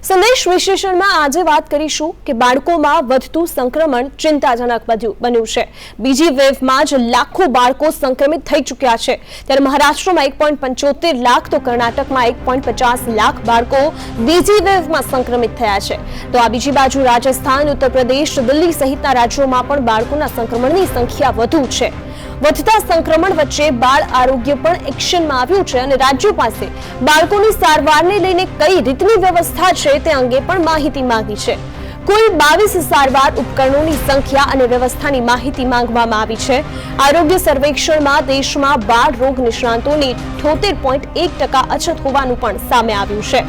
સંદેશ વિશ્લેષણમાં આજે વાત કરીશું કે બાળકોમાં વધતું સંક્રમણ ચિંતાજનક બન્યું છે। બીજી વેવમાં જ લાખો બાળકો સંક્રમિત થઈ ચૂક્યા છે, ત્યારે મહારાષ્ટ્રમાં 1.75 લાખ તો કર્ણાટકમાં 1.50 લાખ બાળકો બીજી વેવમાં સંક્રમિત થયા છે। તો આ બીજી બાજુ રાજસ્થાન, ઉત્તર પ્રદેશ, દિલ્હી સહિતના રાજ્યોમાં પણ બાળકોના સંક્રમણની સંખ્યા વધુ છે। વધતા સંક્રમણ વચ્ચે બાળ આરોગ્ય પણ એક્શનમાં આવ્યું છે અને રાજ્યો પાસે બાળકોની સારવારને લઈને કઈ રીતની વ્યવસ્થા છે તે અંગે પણ માહિતી માંગી છે। કુલ 22 સારવાર ઉપકરણોની સંખ્યા અને વ્યવસ્થાની માહિતી માંગવામાં આવી છે। આરોગ્ય સર્વેક્ષણમાં દેશમાં બાળ રોગ નિષ્ણાતોની 78.1% અછત હોવાનું પણ સામે આવ્યું છે।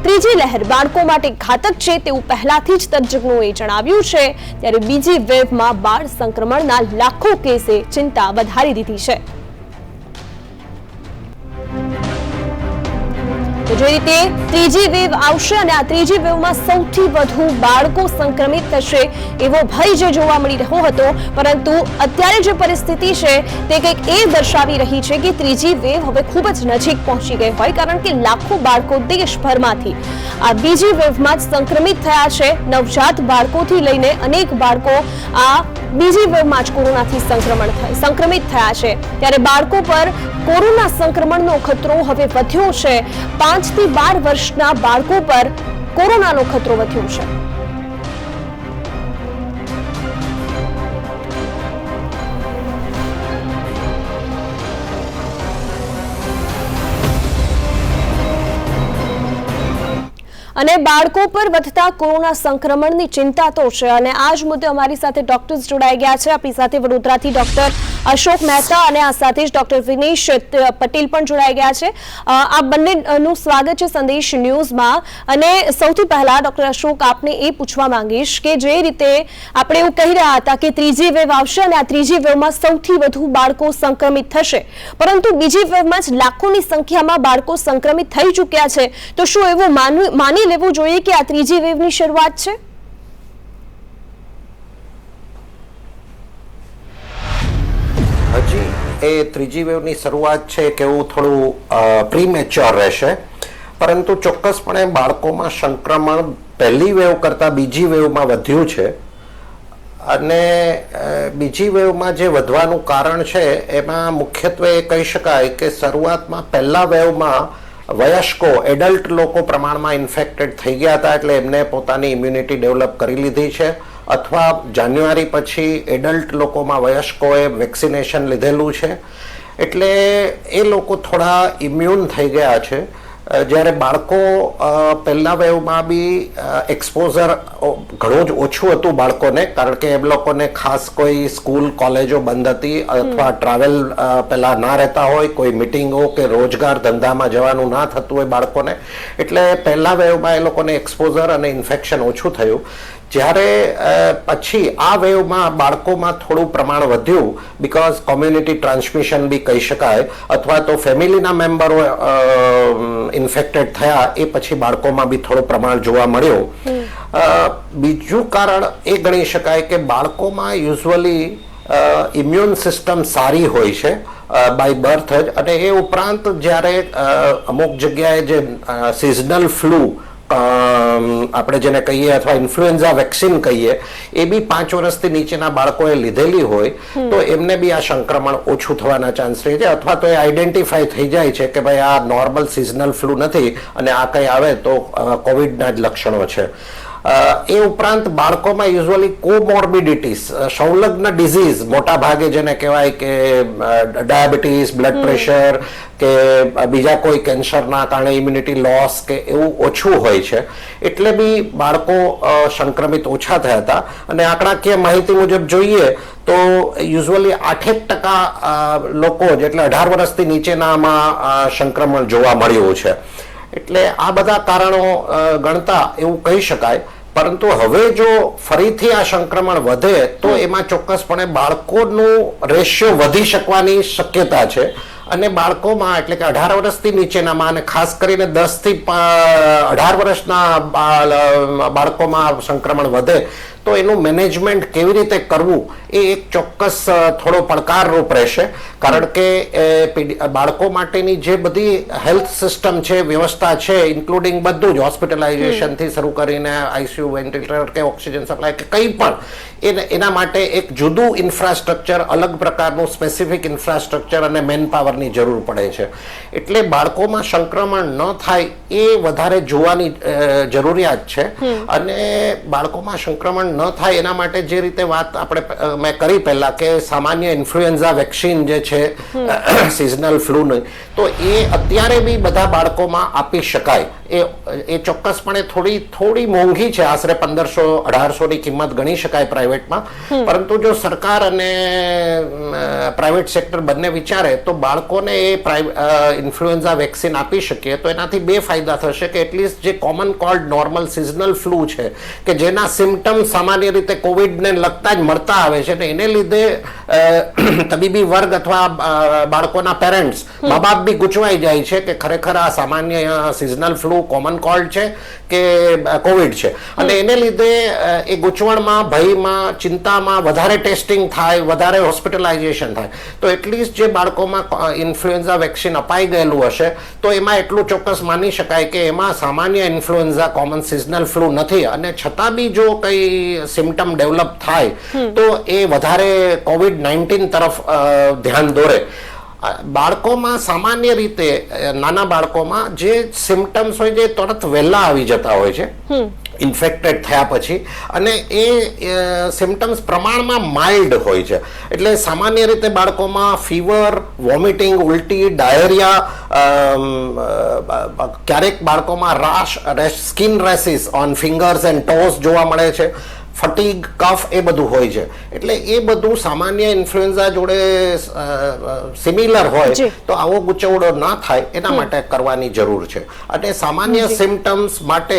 ત્રીજી લહેર બાળકો માટે ઘાતક છે તેવું પહેલાથી જ તજજ્ઞોએ જણાવ્યું છે, ત્યારે બીજી વેવમાં બાળ સંક્રમણના લાખો કેસે ચિંતા વધારી દીધી છે। જે રીતે ત્રીજી વેવ આવશે અને આ ત્રીજી વેવમાં સૌથી વધુ બાળકો સંક્રમિત થશે એવો ભય જે જોવા મળી રહ્યો હતો, પરંતુ અત્યારે જે પરિસ્થિતિ છે તે કંઈક એ દર્શાવી રહી છે કે ત્રીજી વેવ હવે ખૂબ જ નજીક પહોંચી ગઈ હોય, કારણ કે લાખો બાળકો દેશભરમાંથી આ બીજી વેવમાં જ સંક્રમિત થયા છે। નવજાત બાળકોથી લઈને અનેક બાળકો આ બીજી વેવમાં જ કોરોનાથી સંક્રમિત થયા છે, ત્યારે બાળકો પર કોરોના સંક્રમણનો ખતરો હવે વધ્યો છે। 5 થી 12 વર્ષના બાળકો પર કોરોનાનો ખતરો વધ્યો છે। અને બાળકો પર વધતા કોરોના સંક્રમણની ચિંતા તો છે, અને આ જ મુદ્દે અમારી સાથે ડોક્ટર્સ જોડાઈ ગયા છે। આપણી સાથે વડોદરાથી ડોક્ટર અશોક મહેતા અને આ સાથે જ ડોક્ટર વિનેશ પટેલ પણ જોડાઈ ગયા છે। આ બંનેનું સ્વાગત છે સંદેશ ન્યૂઝમાં। અને સૌથી પહેલા ડોક્ટર અશોક, આપને એ પૂછવા માંગીશ કે જે રીતે આપણે એવું કહી રહ્યા હતા કે ત્રીજી વેવ આવશે અને આ ત્રીજી વેવમાં સૌથી વધુ બાળકો સંક્રમિત થશે, પરંતુ બીજી વેવમાં જ લાખોની સંખ્યામાં બાળકો સંક્રમિત થઈ ચૂક્યા છે, તો શું એવું માની લેવું જોઈએ કે આ ત્રીજી વેવની શરૂઆત છે? હજી એ ત્રીજી વેવની શરૂઆત છે કે એવું થોડું પ્રીમેચ્યોર રહેશે, પરંતુ ચોક્કસપણે બાળકોમાં સંક્રમણ પહેલી વેવ કરતાં બીજી વેવમાં વધ્યું છે। અને બીજી વેવમાં જે વધવાનું કારણ છે એમાં મુખ્યત્વે એ કહી શકાય કે શરૂઆતમાં પહેલા વેવમાં વયસ્કો એડલ્ટ લોકો પ્રમાણમાં ઇન્ફેક્ટેડ થઈ ગયા હતા, એટલે એમને પોતાની ઇમ્યુનિટી ડેવલપ કરી લીધી છે, અથવા જાન્યુઆરી પછી એડલ્ટ લોકોમાં વયસ્કોએ વેક્સિનેશન લીધેલું છે, એટલે એ લોકો થોડા ઇમ્યુન થઈ ગયા છે। જ્યારે બાળકો પહેલા વેવમાં બી એક્સપોઝર ઘણું જ ઓછું હતું બાળકોને, કારણ કે એ લોકોને ખાસ કોઈ સ્કૂલ કોલેજો બંધ હતી અથવા ટ્રાવેલ પહેલાં ના રહેતા હોય, કોઈ મિટિંગો કે રોજગાર ધંધામાં જવાનું ના થતું હોય બાળકોને, એટલે પહેલા વેવમાં એ લોકોને એક્સપોઝર અને ઇન્ફેક્શન ઓછું થયું। જ્યારે પછી આ વેવમાં બાળકોમાં થોડું પ્રમાણ વધ્યું, બીકોઝ કોમ્યુનિટી ટ્રાન્સમિશન બી કહી શકાય, અથવા તો ફેમિલીના મેમ્બરો ઇન્ફેક્ટેડ થયા, એ પછી બાળકોમાં બી થોડું પ્રમાણ જોવા મળ્યું। બીજું કારણ એ ગણી શકાય કે બાળકોમાં યુઝ્યુઅલી ઇમ્યુન સિસ્ટમ સારી હોય છે બાય બર્થ જ, અને એ ઉપરાંત જ્યારે અમુક જગ્યાએ જે સિઝનલ ફ્લૂ આપણે જેને કહીએ અથવા ઇન્ફ્લુએન્ઝા વેક્સિન કહીએ, એ બી 5 વર્ષથી નીચેના બાળકોએ લીધેલી હોય તો એમને બી આ સંક્રમણ ઓછું થવાના ચાન્સ રહે છે, અથવા તો એ આઈડેન્ટિફાઈ થઈ જાય છે કે ભાઈ આ નોર્મલ સિઝનલ ફ્લૂ નથી અને આ કંઈ આવે તો કોવિડના જ લક્ષણો છે। એ ઉપરાંત બાળકોમાં યુઝ્યુઅલી કોમોર્બિડિટીઝ, સંલગ્ન ડિઝીઝ મોટા ભાગે જેને કહેવાય કે ડાયાબિટીસ, બ્લડ પ્રેશર કે બીજા કોઈ કેન્સરના કારણે ઇમ્યુનિટી લોસ કે એવું ઓછું હોય છે, એટલે બી બાળકો સંક્રમિત ઓછા થયા હતા। અને આંકડાકીય માહિતી મુજબ જોઈએ તો યુઝ્યુઅલી 8% લોકો એટલે 18 વર્ષથી નીચેનામાં સંક્રમણ જોવા મળ્યું છે। એટલે આ બધા કારણો ગણતા એવું કહી શકાય, પરંતુ હવે જો ફરીથી આ સંક્રમણ વધે તો એમાં ચોક્કસપણે બાળકોનું રેશિયો વધી શકવાની શક્યતા છે। અને બાળકોમાં એટલે કે 18 વર્ષથી નીચેનામાં અને ખાસ કરીને 10 થી 18 વર્ષના બાળકોમાં સંક્રમણ વધે તો એનું મેનેજમેન્ટ કેવી રીતે કરવું એ એક ચોક્કસ થોડો પડકારરૂપ રહેશે, કારણ કે બાળકો માટેની જે બધી હેલ્થ સિસ્ટમ છે, વ્યવસ્થા છે, ઇન્ક્લુડિંગ બધું જ હોસ્પિટલાઇઝેશનથી શરૂ કરીને આઈસીયુ, વેન્ટિલેટર કે ઓક્સિજન સપ્લાય કે કંઈ પણ એના માટે એક જુદું ઇન્ફ્રાસ્ટ્રક્ચર, અલગ પ્રકારનું સ્પેસિફિક ઇન્ફ્રાસ્ટ્રક્ચર અને મેન પાવરની જરૂર પડે છે. એટલે બાળકોમાં સંક્રમણ ન થાય એ વધારે જોવાની જરૂરિયાત છે. અને બાળકોમાં સંક્રમણ ન થાય એના માટે જે રીતે વાત મેં કરી પહેલા કે સામાન્ય ઇન્ફ્લુએન્ઝા વેક્સિન જે છે સિઝનલ ફ્લૂની, તો એ અત્યારે બી બધા બાળકોમાં આપી શકાય. એ ચોક્કસપણે થોડી મોંઘી છે, આશરે 1500-1800 ની કિંમત ગણી શકાય પ્રાઇવેટમાં. પરંતુ જો સરકાર અને પ્રાઇવેટ સેક્ટર બંને વિચારે તો બાળકોને એ ઇન્ફ્લુએન્ઝા વેક્સિન આપી શકીએ તો એનાથી બે ફાયદા થશે કે એટલીસ્ટ જે common cold normal seasonal flu છે કે જેના સિમ્ટમ્સ સામાન્ય રીતે કોવિડને લગતા જ મળતા આવે છે, ને એને લીધે તબીબી વર્ગ અથવા બાળકોના પેરેન્ટ્સ, મા બાપ બી ગૂંચવાઈ જાય છે કે ખરેખર આ સામાન્ય સિઝનલ ફ્લૂ કોમન કોલ્ડ છે કે કોવિડ છે, અને એને લીધે એ ગૂંચવણમાં, ભયમાં, ચિંતામાં વધારે ટેસ્ટિંગ થાય, વધારે હોસ્પિટલાઇઝેશન થાય. તો એટલીસ્ટ જે બાળકોમાં ઇન્ફ્લુએન્ઝા વેક્સિન અપાઈ ગયેલું હશે તો એમાં એટલું ચોક્કસ માની શકાય કે એમાં સામાન્ય ઇન્ફ્લુએન્ઝા કોમન સિઝનલ ફ્લૂ નથી, અને છતાં બી જો કંઈ સિમ્ટમ ડેવલપ થાય તો એ વધારે COVID-19 તરફ ધ્યાન દોરે. બાળકોમાં સામાન્ય રીતે નાના બાળકોમાં જે સિમ્ટમ્સ હોય છે તરત વહેલા આવી જતા હોય છે ઇન્ફેક્ટેડ થયા પછી, અને એ સિમ્ટમ્સ પ્રમાણમાં માઇલ્ડ હોય છે. એટલે સામાન્ય રીતે બાળકોમાં ફીવર, વોમિટિંગ, ઉલટી, ડાયરિયા, ક્યારેક બાળકોમાં skin rashes on fingers and toes જોવા મળે છે, ફટીગ, કફ, એ બધું હોય છે. એટલે એ બધું સામાન્ય ઇન્ફ્લુએન્ઝા જોડે સિમિલર હોય તો આવો ગૂંચવડો ના થાય એના માટે કરવાની જરૂર છે. અને સામાન્ય સિમ્ટમ્સ માટે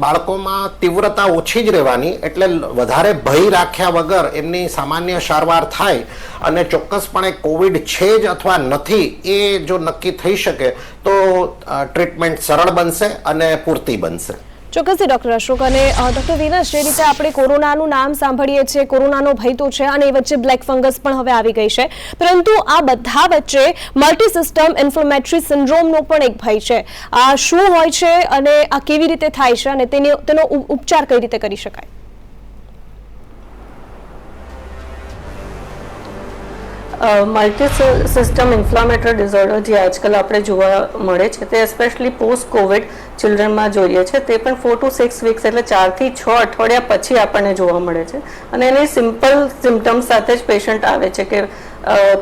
બાળકોમાં તીવ્રતા ઓછી જ રહેવાની, એટલે વધારે ભય રાખ્યા વગર એમની સામાન્ય સારવાર થાય, અને ચોક્કસપણે કોવિડ છે જ અથવા નથી એ જો નક્કી થઈ શકે તો ટ્રીટમેન્ટ સરળ બનશે અને પૂરતી બનશે. ચોક્કસથી ડોક્ટર અશોક. અને ડોક્ટર વિનસ, જે રીતે આપણે કોરોનાનું નામ સાંભળીએ છીએ, કોરોનાનો ભય તો છે, અને એ વચ્ચે બ્લેક ફંગસ પણ હવે આવી ગઈ છે, પરંતુ આ બધા વચ્ચે મલ્ટી સિસ્ટમ ઇન્ફ્લેમેટરી સિન્ડ્રોમનો પણ એક ભય છે. આ શું હોય છે અને આ કેવી રીતે થાય છે અને તેનો ઉપચાર કઈ રીતે કરી શકાય? મલ્ટી સિસ્ટમ ઇન્ફ્લામેટરી ડિઝોર્ડર જે આજકાલ આપણે જોવા મળે છે તે એસ્પેશિયલી પોસ્ટ કોવિડ ચિલ્ડ્રનમાં જોઈએ છે, તે પણ 4 to 6 વીક્સ એટલે 4 થી 6 અઠવાડિયા પછી આપણને જોવા મળે છે. અને એની સિમ્પલ સિમ્ટમ્સ સાથે જ પેશન્ટ આવે છે કે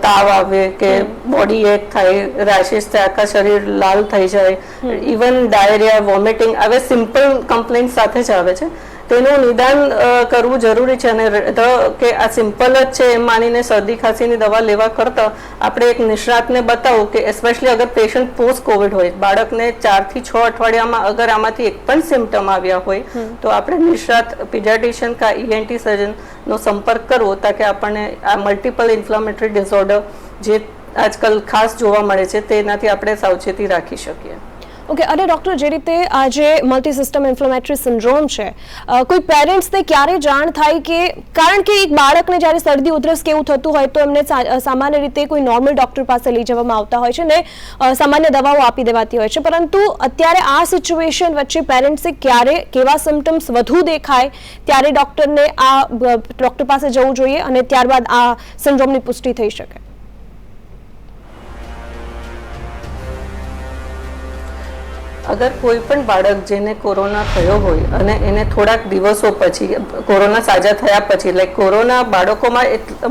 તાવ આવે કે બોડી એક થાય, રેશિસ થાય, આખા શરીર લાલ થઈ જાય, ઇવન ડાયરિયા, વોમિટિંગ, હવે સિમ્પલ કમ્પ્લેન્ટ સાથે જ આવે છે. તેનું નિદાન કરવું જરૂરી છે, અને કે આ સિમ્પલ જ છે એમ માનીને શરદી ખાંસીની દવા લેવા કરતાં આપણે એક નિષ્ણાતને બતાવવું કે એસ્પેશિયલી અગર પેશન્ટ પોસ્ટ કોવિડ હોય, બાળકને 4 થી 6 અઠવાડિયામાં અગર આમાંથી એક પણ સિમ્ટમ આવ્યા હોય તો આપણે નિષ્ણાત પીડિયાટ્રિશિયન કા ENT સર્જનનો સંપર્ક કરવો, તાકે આપણને આ મલ્ટિપલ ઇન્ફ્લામેટરી ડિસઓર્ડર જે આજકાલ ખાસ જોવા મળે છે તેનાથી આપણે સાવચેતી રાખી શકીએ. ઓકે. અને ડૉક્ટર, જે રીતે આ જે મલ્ટી સિસ્ટમ ઇન્ફ્લેમેટરી સિન્ડ્રોમ છે, કોઈ પેરેન્ટ્સને ક્યારે જાણ થાય કે, કારણ કે એક બાળકને જ્યારે શરદી, ઉધરસ કે એવું થતું હોય તો એમને સામાન્ય રીતે કોઈ નોર્મલ ડૉક્ટર પાસે લઈ જવામાં આવતા હોય છે ને સામાન્ય દવાઓ આપી દેવાતી હોય છે, પરંતુ અત્યારે આ સિચ્યુએશન વચ્ચે પેરેન્ટ્સે ક્યારે કેવા સિમ્ટમ્સ વધુ દેખાય ત્યારે ડૉક્ટર પાસે જવું જોઈએ અને ત્યારબાદ આ સિન્ડ્રોમની પુષ્ટિ થઈ શકે? અગર કોઈ પણ બાળક જેને કોરોના થયો હોય અને એને થોડાક દિવસો પછી, કોરોના સાજા થયા પછી, લાઈક કોરોના બાળકોમાં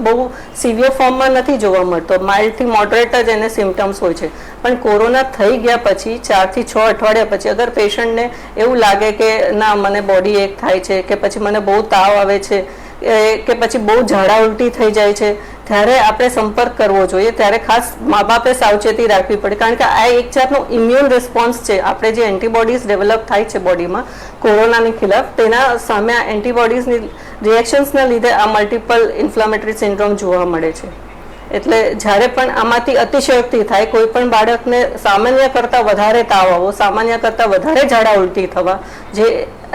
બહુ સિવિયર ફોર્મમાં નથી જોવા મળતો, માઇલ્ડથી મોડરેટ જ એને સિમ્ટમ્સ હોય છે, પણ કોરોના થઈ ગયા પછી 4 થી 6 અઠવાડિયા પછી અગર પેશન્ટને એવું લાગે કે ના મને બોડી એક થાય છે, કે પછી મને બહુ તાવ આવે છે, કે પછી બહુ ઝાડા ઉલટી થઈ જાય છે, ત્યારે આપણે સંપર્ક કરવો જોઈએ. ત્યારે ખાસ મા બાપે સાવચેતી રાખવી પડે, કારણ કે આ એક જાતનો ઇમ્યુન રિસ્પોન્સ છે. આપણે જે એન્ટીબોડીઝ ડેવલપ થાય છે બોડીમાં કોરોનાની ખિલાફ, તેના સામે આ એન્ટીબોડીઝની રિએક્શન્સના લીધે આ મલ્ટિપલ ઇન્ફ્લામેટરી સિન્ડ્રોમ જોવા મળે છે. એટલે જ્યારે પણ આમાંથી અતિશયોક્તિ થાય, કોઈ પણ બાળકને સામાન્ય કરતાં વધારે તાવ આવવો, સામાન્ય કરતાં વધારે ઝાડા ઉલટી થવા, જે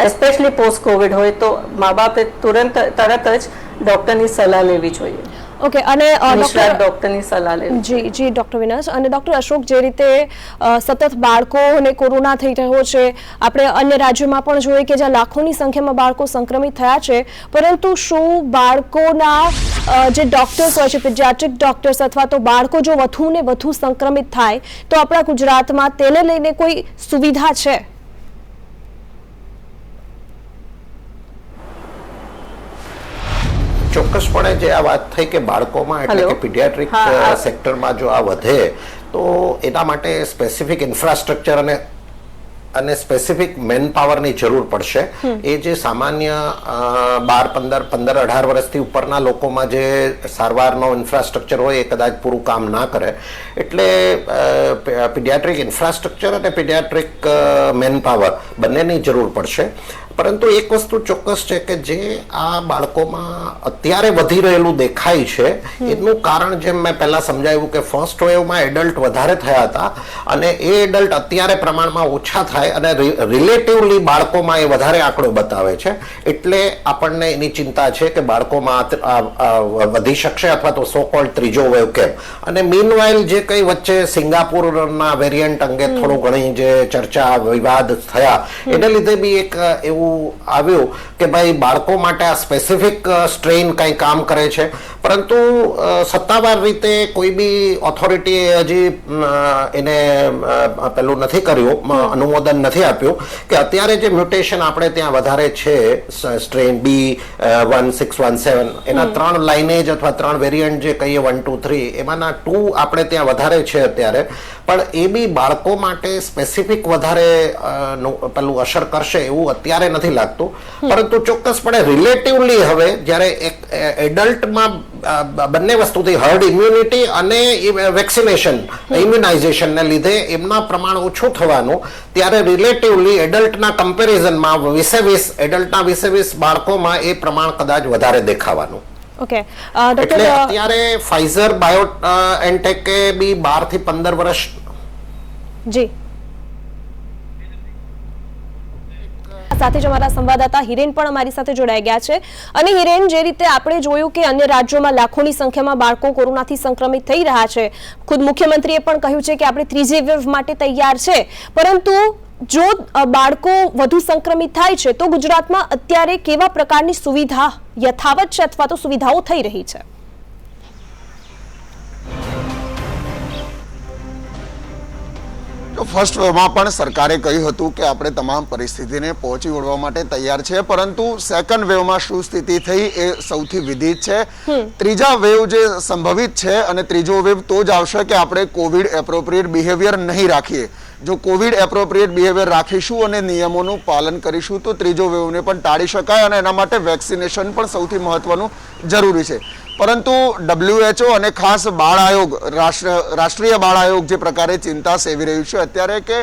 એસ્પેશલી પોસ્ટ કોવિડ હોય, તો મા બાપે તરત જ ડૉક્ટરની સલાહ લેવી જોઈએ. ઓકે, અને ડૉક્ટરની સલાહ લેવી. જી ડૉક્ટર વિનસ અને ડૉક્ટર અશોક, જે રીતે સતત બાળકોને કોરોના થઈ રહ્યો છે, આપણે અન્ય રાજ્યોમાં પણ જોઈએ કે જ્યાં લાખોની સંખ્યામાં બાળકો સંક્રમિત થયા છે, પરંતુ શું બાળકોના જે ડોક્ટર્સ હોય છે, પીડિયાટ્રિક ડોક્ટર્સ, અથવા તો બાળકો જો વધુ ને વધુ સંક્રમિત થાય તો આપણા ગુજરાતમાં તેને લઈને કોઈ સુવિધા છે? ચોક્કસપણે જે આ વાત થઈ કે બાળકોમાં એટલે કે પીડિયાટ્રિક સેક્ટરમાં જો આ વધે તો એના માટે સ્પેસિફિક ઇન્ફ્રાસ્ટ્રક્ચર અને સ્પેસિફિક મેન પાવરની જરૂર પડશે. એ જે સામાન્ય 15-18 વર્ષથી ઉપરના લોકોમાં જે સારવારનો ઇન્ફ્રાસ્ટ્રક્ચર હોય એ કદાચ પૂરું કામ ના કરે. એટલે પીડિયાટ્રિક ઇન્ફ્રાસ્ટ્રક્ચર અને પીડિયાટ્રિક મેન પાવર બંનેની જરૂર પડશે. પરંતુ એક વસ્તુ ચોક્કસ છે કે જે આ બાળકોમાં અત્યારે વધી રહેલું દેખાય છે એનું કારણ, જેમ મેં પહેલા સમજાવ્યું કે ફર્સ્ટ વેવમાં એડલ્ટ વધારે થયા હતા અને એ એડલ્ટ અત્યારે પ્રમાણમાં ઓછા થાય અને રિલેટિવલી બાળકોમાં એ વધારે આંકડો બતાવે છે. એટલે આપણને એની ચિંતા છે કે બાળકોમાં વધી શકશે અથવા તો સો કોલ્ડ ત્રીજો વેવ કેમ. અને મીનવાઇલ જે કંઈ વચ્ચે સિંગાપુરના વેરિયન્ટ અંગે થોડું ઘણી જે ચર્ચા વિવાદ થયા એને લીધે બી એક એવું આવ્યું કે ભાઈ બાળકો માટે આ સ્પેસિફિક સ્ટ્રેઇન કંઈ કામ કરે છે. પરંતુ સત્તાવાર રીતે કોઈ બી ઓથોરિટીએ હજી એને પેલું નથી કર્યું, અનુમોદન નથી આપ્યું કે અત્યારે જે મ્યુટેશન આપણે ત્યાં વધારે છે, સ્ટ્રેઇન B1617, એના 3 લાઇનેજ અથવા 3 વેરિયન્ટ જે કહીએ 1, 2, 3, એમાંના 2 આપણે ત્યાં વધારે છે અત્યારે. પણ એ બી બાળકો માટે સ્પેસિફિક વધારે પેલું અસર કરશે એવું અત્યારે નથી લાગતું. પરંતુ ચોક્કસપણે રિલેટિવલી હવે જ્યારે એક એડલ્ટમાં બંને વસ્તુથી હર્ડ ઇમ્યુનિટી અને વેક્સિનેશન ઇમ્યુનાઇઝેશનને લીધે એમના પ્રમાણ ઓછું થવાનું, ત્યારે રિલેટિવલી એડલ્ટના કમ્પેરિઝનમાં 20 બાળકોમાં એ પ્રમાણ કદાચ વધારે દેખાવાનું. ઓકે, એટલે અત્યારે ફાઇઝર બાયોએનટેકે બી 12 થી 15 વર્ષ. જી, સાથે જ અમારા સંવાદદાતા હિરેન પણ અમારી સાથે જોડાઈ ગયા છે. અને હિરેન, જે રીતે આપણે જોયું કે અન્ય રાજ્યોમાં લાખોની સંખ્યામાં બાળકો કોરોનાથી સંક્રમિત થઈ રહ્યા છે, ખુદ મુખ્યમંત્રીએ પણ કહ્યું છે કે આપણે ત્રીજી વેવ માટે તૈયાર છે, પરંતુ જો બાળકો વધુ સંક્રમિત થાય છે તો ગુજરાતમાં અત્યારે કેવા પ્રકારની સુવિધા યથાવત છે અથવા તો સુવિધાઓ થઈ રહી છે? ફર્સ્ટ વેવમાં પણ સરકારે કહ્યું હતું કે આપણે તમામ પરિસ્થિતિને પહોંચી વળવા માટે તૈયાર છે, પરંતુ સેકન્ડ વેવમાં શું સ્થિતિ થઈ એ સૌથી વિદિત છે. ત્રીજા વેવ જે સંભવિત છે અને ત્રીજો વેવ તો જ આવશે કે આપણે કોવિડ એપ્રોપ્રિએટ બિહેવિયર નહીં રાખીએ. જો કોવિડ એપ્રોપ્રિએટ બિહેવિયર રાખીશું અને નિયમોનું પાલન કરીશું તો ત્રીજો વેવને પણ ટાળી શકાય અને એના માટે વેક્સિનેશન પણ સૌથી મહત્વનું જરૂરી છે. પરંતુ WHO અને ખાસ બાળ આયોગ, રાષ્ટ્રીય બાળ આયોગ જે પ્રકારે ચિંતા સેવી રહ્યું છે અત્યારે કે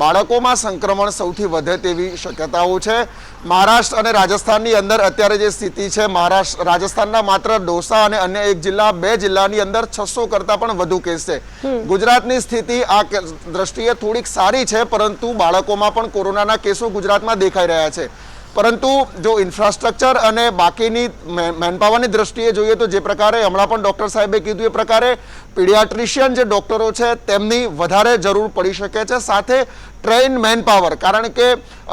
બાળકોમાં સંક્રમણ સૌથી વધે તેવી શક્યતાઓ છે. મહારાષ્ટ્ર અને રાજસ્થાનની અંદર અત્યારે જે સ્થિતિ છે, રાજસ્થાનના માત્ર ડોસા અને અન્ય એક જિલ્લા, 2 જિલ્લાની અંદર 600 કરતાં પણ વધુ કેસ છે. ગુજરાતની સ્થિતિ આ દ્રષ્ટિએ થોડીક સારી છે, પરંતુ બાળકોમાં પણ કોરોનાના કેસો ગુજરાતમાં દેખાઈ રહ્યા છે. પરંતુ જો ઇન્ફ્રાસ્ટ્રક્ચર અને બાકીની મેનપાવરની દ્રષ્ટિએ જોઈએ તો જે પ્રકારે હમણાં પણ ડૉક્ટર સાહેબે કીધું એ પ્રકારે પીડિયાટ્રિશિયન જે ડૉક્ટરો છે તેમની વધારે જરૂર પડી શકે છે, સાથે ટ્રેન મેનપાવર. કારણ કે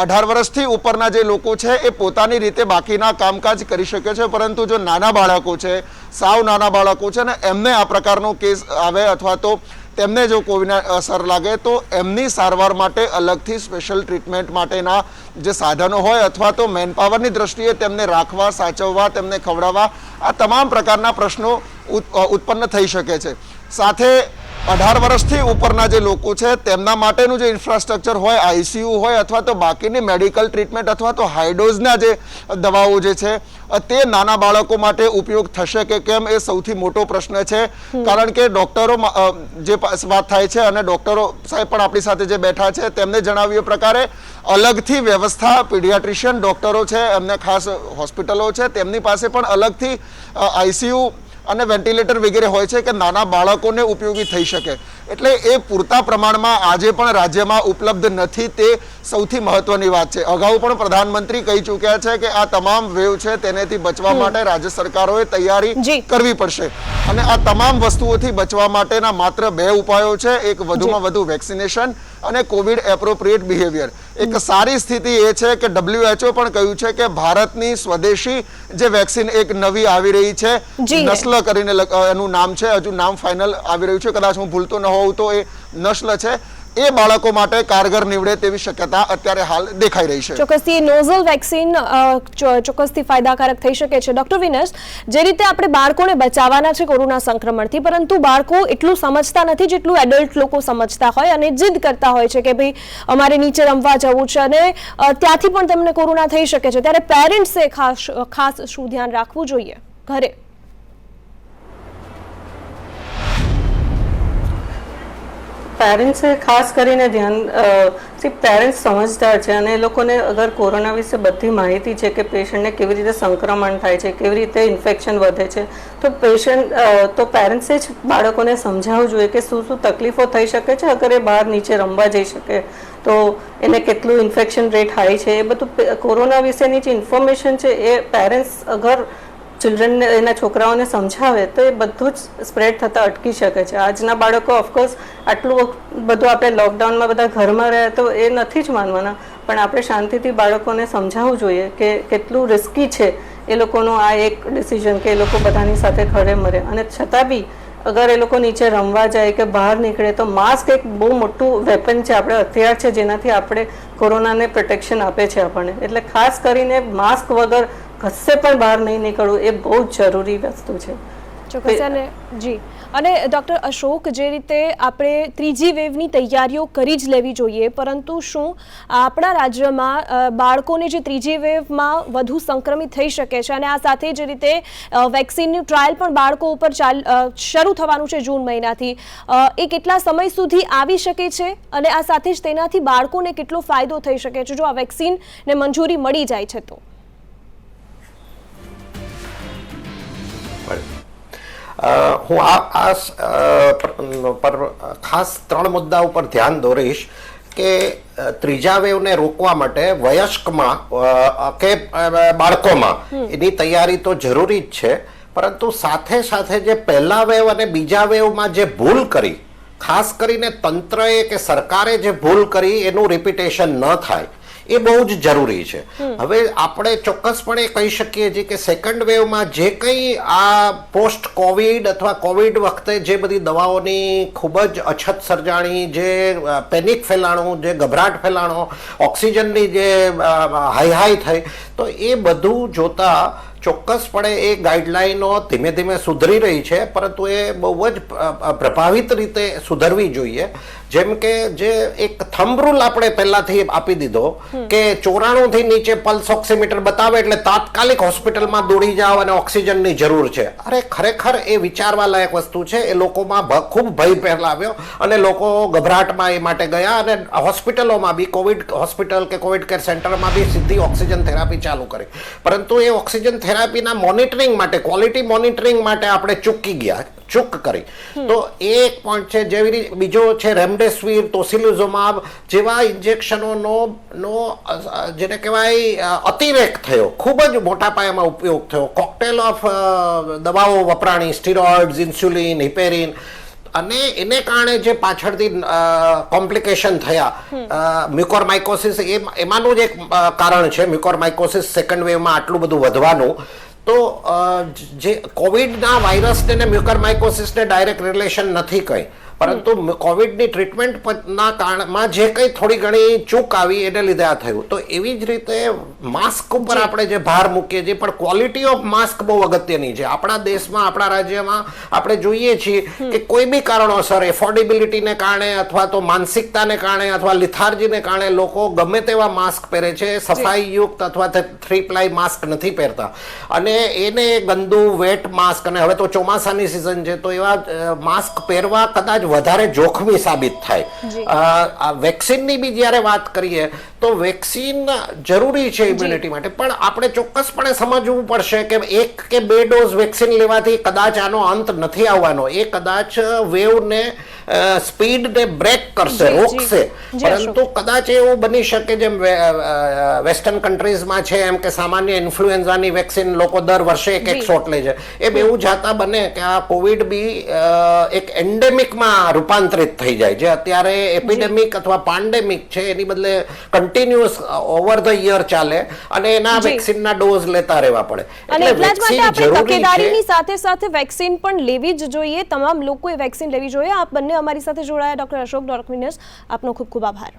18 વર્ષથી ઉપરના જે લોકો છે એ પોતાની રીતે બાકીના કામકાજ કરી શકે છે, પરંતુ જો નાના બાળકો છે, સાવ નાના બાળકો છે ને એમને આ પ્રકારનો કેસ આવે અથવા તો તેમને જો કોવિડના અસર લાગે તો એમની સારવાર માટે અલગથી સ્પેશિયલ ટ્રીટમેન્ટ માટેના જે સાધનો હોય અથવા તો મેનપાવરની દ્રષ્ટિએ તેમને રાખવા, સાચવવા, તેમને ખવડાવવા, આ તમામ પ્રકારના પ્રશ્નો ઉત્પન્ન થઈ શકે છે. સાથે 18 વર્ષથી ઉપરના જે લોકો છે તેમના માટેનું જે ઇન્ફ્રાસ્ટ્રક્ચર હોય, ICU હોય અથવા તો બાકીની મેડિકલ ટ્રીટમેન્ટ અથવા તો હાઈડોઝના જે દવાઓ જે છે તે નાના બાળકો માટે ઉપયોગ થશે કે કેમ એ સૌથી મોટો પ્રશ્ન છે. કારણ કે ડૉક્ટરો જે વાત થાય છે અને ડૉક્ટરો સાહેબ પણ આપણી સાથે જે બેઠા છે તેમને જણાવ્યું એ પ્રકારે અલગથી વ્યવસ્થા પીડિયાટ્રિશિયન ડૉક્ટરો છે, એમને ખાસ હોસ્પિટલો છે તેમની પાસે પણ અલગથી ICU અને વેન્ટિલેટર વગેરે હોય છે કે નાના બાળકોને ઉપયોગી થઈ શકે, એટલે એ પૂરતા પ્રમાણમાં આજે પણ રાજ્યમાં ઉપલબ્ધ નથી. તે સૌથી મહત્વની વાત છે. અગાઉ પણ પ્રધાનમંત્રી કહી ચૂક્યા છે કે આ તમામ વેવ છે તેનેથી બચવા માટે રાજ્ય સરકારોએ તૈયારી કરવી પડશે, અને આ તમામ વસ્તુઓથી બચવા માટેના માત્ર 2 ઉપાયો છે. એક વધુમાં વધુ વેક્સિનેશન અને કોવિડ એપ્રોપ્રિએટ બિહેવિયર. એક સારી સ્થિતિ એ છે કે WHO પણ કહ્યું છે કે ભારતની સ્વદેશી જે વેક્સિન એક નવી આવી રહી છે, નસ્લ કરીને એનું નામ છે, હજુ નામ ફાઇનલ આવી રહ્યું છે, કદાચ હું ભૂલતો ન હોઉં તો એ નસ્લ છે, એ બાળકો માટે કારગર નીવડે તેવી શક્યતા અત્યારે હાલ દેખાઈ રહી છે. ચોક્કસથી નોઝલ વેક્સિન ચોક્કસથી ફાયદાકારક થઈ શકે છે. ડોક્ટર વિનેશ, જે રીતે આપણે બાળકોને બચાવવાના છે કોરોના સંક્રમણથી, પરંતુ બાળકો એટલું સમજતા નથી જેટલું એડલ્ટ લોકો સમજતા હોય અને જીદ કરતા હોય છે કે ભાઈ અમારે નીચે રમવા જવું છે, અને ત્યાંથી પણ તેમને કોરોના થઈ શકે છે. ત્યારે પેરેન્ટ્સે ખાસ શું ધ્યાન રાખવું જોઈએ ઘરે? પેરેન્ટ્સે ખાસ કરીને પેરેન્ટ્સ સમજદાર છે અને એ લોકોને અગર કોરોના વિશે બધી માહિતી છે કે પેશન્ટને કેવી રીતે સંક્રમણ થાય છે, કેવી રીતે ઇન્ફેક્શન વધે છે, તો પેરેન્ટ્સે જ બાળકોને સમજાવવું જોઈએ કે શું શું તકલીફો થઈ શકે છે અગર એ બહાર નીચે રમવા જઈ શકે, તો એને કેટલું ઇન્ફેક્શન રેટ હાઈ છે, એ બધું કોરોના વિશેની જે ઇન્ફોર્મેશન છે એ પેરેન્ટ્સ અગર ચિલ્ડ્રનને એના છોકરાઓને સમજાવે તો એ બધું જ સ્પ્રેડ થતાં અટકી શકે છે. આજના બાળકો ઓફકોર્સ આટલું બધું આપણે લોકડાઉનમાં બધા ઘરમાં રહ્યા તો એ નથી જ માનવાના, પણ આપણે શાંતિથી બાળકોને સમજાવવું જોઈએ કે કેટલું રિસ્કી છે એ લોકોનું આ એક ડિસિઝન કે એ લોકો બધાની સાથે ખડે મરે, અને છતાં બી અગર એ લોકો નીચે રમવા જાય કે બહાર નીકળે તો માસ્ક એક બહુ મોટું વેપન છે, આપણે હથિયાર છે જેનાથી આપણે કોરોનાને પ્રોટેક્શન આપે છે આપણને. એટલે ખાસ કરીને માસ્ક વગર કશે પણ બહાર નહીં નીકળવું એ બહુ જ જરૂરી વસ્તુ છે. ચોક્કસ. જી, અને ડોક્ટર અશોક, જે રીતે આપણે ત્રીજી વેવની તૈયારીઓ કરી જ લેવી જોઈએ, પરંતુ શું આપણા રાજ્યમાં બાળકોને જે ત્રીજી વેવમાં વધુ સંક્રમિત થઈ શકે છે, અને આ સાથે જે રીતે વેક્સિનનું ટ્રાયલ પણ બાળકો ઉપર શરૂ થવાનું છે જૂન મહિનાથી, એ કેટલા સમય સુધી આવી શકે છે, અને આ સાથે જ તેનાથી બાળકોને કેટલો ફાયદો થઈ શકે છે જો આ વેક્સિનને મંજૂરી મળી જાય છે તો? હું પર ખાસ 3 મુદ્દા ઉપર ધ્યાન દોરીશ કે ત્રીજા વેવને રોકવા માટે વયસ્કમાં કે બાળકોમાં એની તૈયારી તો જરૂરી જ છે, પરંતુ સાથે સાથે જે પહેલા વેવ અને બીજા વેવમાં જે ભૂલ કરી, ખાસ કરીને તંત્રએ કે સરકારે જે ભૂલ કરી એનું રિપીટેશન ન થાય એ બહુ જ જરૂરી છે. હવે આપણે ચોક્કસપણે કહી શકીએ છીએ કે સેકન્ડ વેવમાં જે કંઈ આ પોસ્ટ કોવિડ અથવા કોવિડ વખતે જે બધી દવાઓની ખૂબ જ અછત સર્જાણી, જે પેનિક ફેલાણું, જે ગભરાટ ફેલાણો, ઓક્સિજનની જે હાઈ થઈ, તો એ બધું જોતા ચોક્કસપણે એ ગાઈડલાઈનો ધીમે ધીમે સુધરી રહી છે, પરંતુ એ બહુ જ પ્રભાવિત રીતે સુધરવી જોઈએ. જેમ કે જે એક થંબ રૂલ આપણે પહેલાથી આપી દીધો કે 94 થી નીચે પલ્સ ઓક્સિમીટર બતાવે એટલે તાત્કાલિક હોસ્પિટલમાં દોડી જાવ અને ઓક્સિજનની જરૂર છે. અરે ખરેખર એ વિચારવા લાયક વસ્તુ છે. એ લોકોમાં ખૂબ ભય ફેલાવ્યો અને લોકો ગભરાટમાં એ માટે ગયા અને હોસ્પિટલોમાં બી, કોવિડ હોસ્પિટલ કે કોવિડ કેર સેન્ટરમાં બી સીધી ઓક્સિજન થેરાપી ચાલુ કરી. પરંતુ એ ઓક્સિજન થેરાપીના મોનિટરિંગ માટે, ક્વોલિટી મોનિટરિંગ માટે આપણે ચૂક કરી. તો એ એક પોઈન્ટ છે. જેવી બીજો છે રેમડેસિવિર, ટોસિલિઝુમાબ જેવા ઇન્જેક્શનોનો જેને કહેવાય અતિરેક થયો, ખૂબ જ મોટા પાયામાં ઉપયોગ થયો. કોકટેલ ઓફ દવાઓ વપરાણી, સ્ટીરોઇડ્સ, ઇન્સ્યુલિન, હિપેરિન, અને એને કારણે જે પાછળથી કોમ્પ્લિકેશન થયા, મ્યુકોરમાઇકોસિસ એમાંનું જ એક કારણ છે. મ્યુકોરમાઇકોસિસ સેકન્ડ વેવમાં આટલું બધું વધવાનું. તો જે કોવિડના વાયરસને ને મ્યુકોરમાઇકોસિસને ડાયરેક્ટ રિલેશન નથી કંઈ, પરંતુ કોવિડની ટ્રીટમેન્ટના કારણમાં જે કંઈ થોડી ઘણી ચૂક આવી એને લીધે આ થયું. તો એવી જ રીતે માસ્ક ઉપર આપણે જે ભાર મૂકીએ છીએ, પણ ક્વોલિટી ઓફ માસ્ક બહુ અગત્યની છે. આપણા દેશમાં, આપણા રાજ્યમાં આપણે જોઈએ છીએ કે કોઈ બી કારણોસર એફોર્ડેબિલિટીને કારણે અથવા તો માનસિકતાને કારણે અથવા લિથાર્જીને કારણે લોકો ગમે તેવા માસ્ક પહેરે છે, સફાઈયુક્ત અથવા 3 ply માસ્ક નથી પહેરતા, અને એને ગંદુ વેટ માસ્ક, અને હવે તો ચોમાસાની સિઝન છે તો એવા માસ્ક પહેરવા કદાચ વધારે જોખમી સાબિત થાય. વેક્સિનની બી જ્યારે વાત કરીએ તો વેક્સિન જરૂરી છે ઇમ્યુનિટી માટે, પણ આપણે ચોક્કસપણે સમજવું પડશે કે 1 કે 2 ડોઝ વેક્સિન લેવાથી કદાચ આનો અંત નથી આવવાનો. એ કદાચ વેવને સ્પીડને બ્રેક કરશે, રોકશે. પરંતુ કદાચ એવું બની શકે જેમ વેસ્ટર્ન કન્ટ્રીઝમાં છે એમ કે સામાન્ય ઇન્ફ્લુએન્ઝાની વેક્સિન લોકો દર વર્ષે એક શોટ લે છે, એમ એવું જાતા બને કે આ કોવિડ બી એક એન્ડેમિકમાં રૂપાંતરિત થઈ જાય, જે અત્યારે એપિડેમિક અથવા પાન્ડેમિક છે એની બદલે કન્ટિન્યુઅસ ઓવર ધ યર ચાલે અને એના વેક્સિનના ડોઝ લેતા રહેવા પડે. અને એટલા જ માટે આપણે તકેદારીની સાથે સાથે વેક્સિન પણ લેવી જ જોઈએ. તમામ લોકોએ વેક્સિન લેવી જોઈએ. આપ બંને અમારી સાથે જોડાયા. ડોક્ટર અશોક ડોર્કમિનસ, આપનો ખૂબ ખૂબ આભાર.